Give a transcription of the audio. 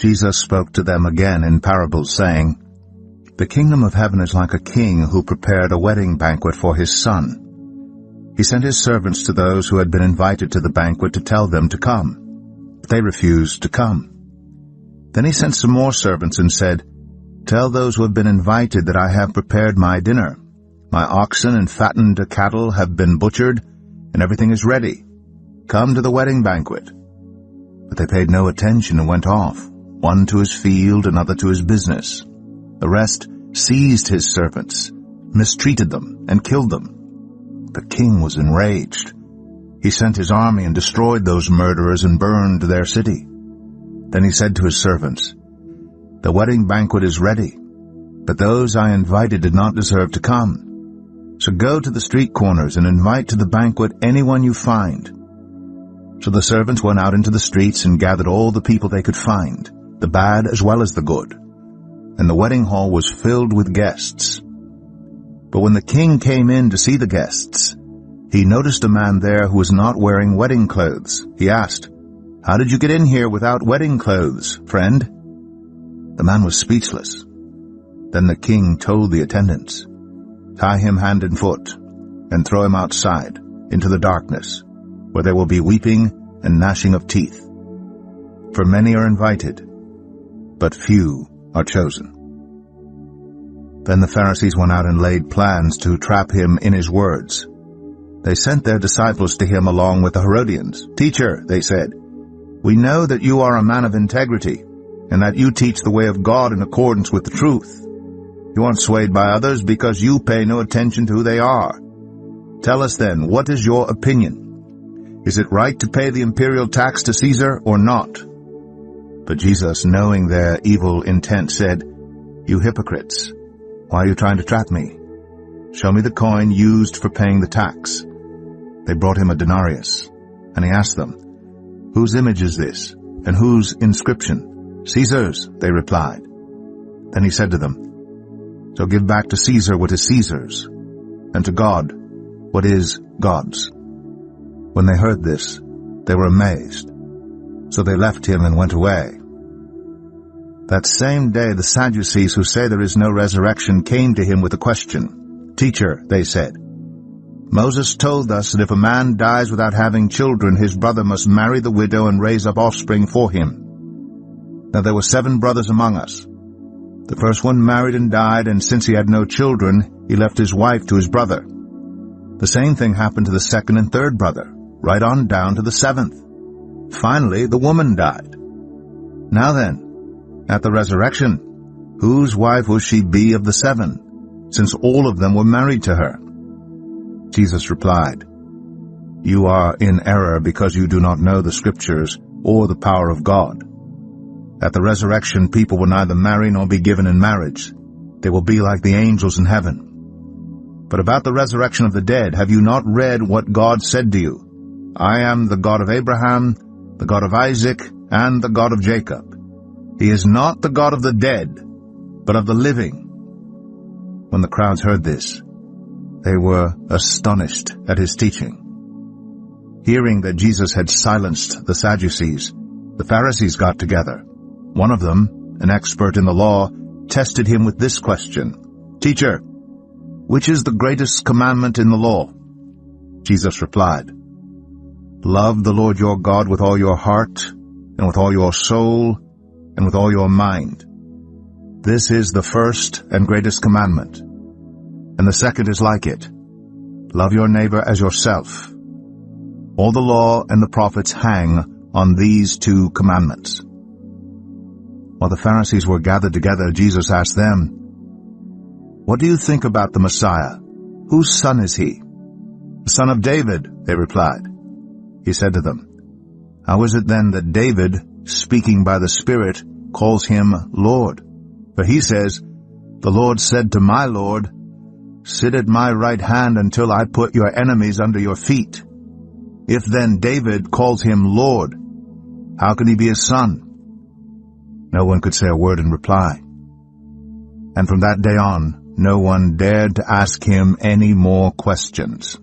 Jesus spoke to them again in parables, saying, "The kingdom of heaven is like a king who prepared a wedding banquet for his son. He sent his servants to those who had been invited to the banquet to tell them to come. But they refused to come. Then he sent some more servants and said, 'Tell those who have been invited that I have prepared my dinner. My oxen and fattened cattle have been butchered, and everything is ready. Come to the wedding banquet.' But they paid no attention and went off, one to his field, another to his business. The rest seized his servants, mistreated them, and killed them. The king was enraged. He sent his army and destroyed those murderers and burned their city. Then he said to his servants, 'The wedding banquet is ready, but those I invited did not deserve to come. So go to the street corners and invite to the banquet anyone you find.' So the servants went out into the streets and gathered all the people they could find, the bad as well as the good. And the wedding hall was filled with guests. But when the king came in to see the guests, he noticed a man there who was not wearing wedding clothes. He asked, 'How did you get in here without wedding clothes, friend?' The man was speechless. Then the king told the attendants, 'Tie him hand and foot, and throw him outside, into the darkness, where there will be weeping and gnashing of teeth. For many are invited, but few are chosen.' Then the Pharisees went out and laid plans to trap him in his words. They sent their disciples to him along with the Herodians. 'Teacher,' they said, 'we know that you are a man of integrity, and that you teach the way of God in accordance with the truth. You aren't swayed by others because you pay no attention to who they are. Tell us then, what is your opinion? Is it right to pay the imperial tax to Caesar or not?' But Jesus, knowing their evil intent, said, 'You hypocrites, why are you trying to trap me? Show me the coin used for paying the tax.' They brought him a denarius, and he asked them, 'Whose image is this, and whose inscription?' 'Caesar's,' they replied. Then he said to them, 'So give back to Caesar what is Caesar's, and to God what is God's.' When they heard this, they were amazed. So they left him and went away. That same day the Sadducees, who say there is no resurrection, came to him with a question. 'Teacher,' they said, 'Moses told us that if a man dies without having children, his brother must marry the widow and raise up offspring for him. Now there were 7 brothers among us. The first one married and died, and since he had no children, he left his wife to his brother. The same thing happened to the second and third brother, right on down to the 7th. Finally, the woman died. Now then, at the resurrection, whose wife will she be of the 7, since all of them were married to her?' Jesus replied, 'You are in error because you do not know the Scriptures or the power of God. At the resurrection, people will neither marry nor be given in marriage. They will be like the angels in heaven. But about the resurrection of the dead, have you not read what God said to you? I am the God of Abraham, the God of Isaac, and the God of Jacob. He is not the God of the dead, but of the living.' When the crowds heard this, they were astonished at his teaching. Hearing that Jesus had silenced the Sadducees, the Pharisees got together. One of them, an expert in the law, tested him with this question, 'Teacher, which is the greatest commandment in the law?' Jesus replied, 'Love the Lord your God with all your heart, and with all your soul, and with all your mind. This is the first and greatest commandment. And the second is like it. Love your neighbor as yourself. All the law and the prophets hang on these 2 commandments.' While the Pharisees were gathered together, Jesus asked them, 'What do you think about the Messiah? Whose son is he?' 'The son of David,' they replied. He said to them, 'How is it then that David, speaking by the Spirit, calls him Lord? For he says, The Lord said to my Lord, Sit at my right hand until I put your enemies under your feet. If then David calls him Lord, how can he be his son?' No one could say a word in reply. And from that day on, no one dared to ask him any more questions.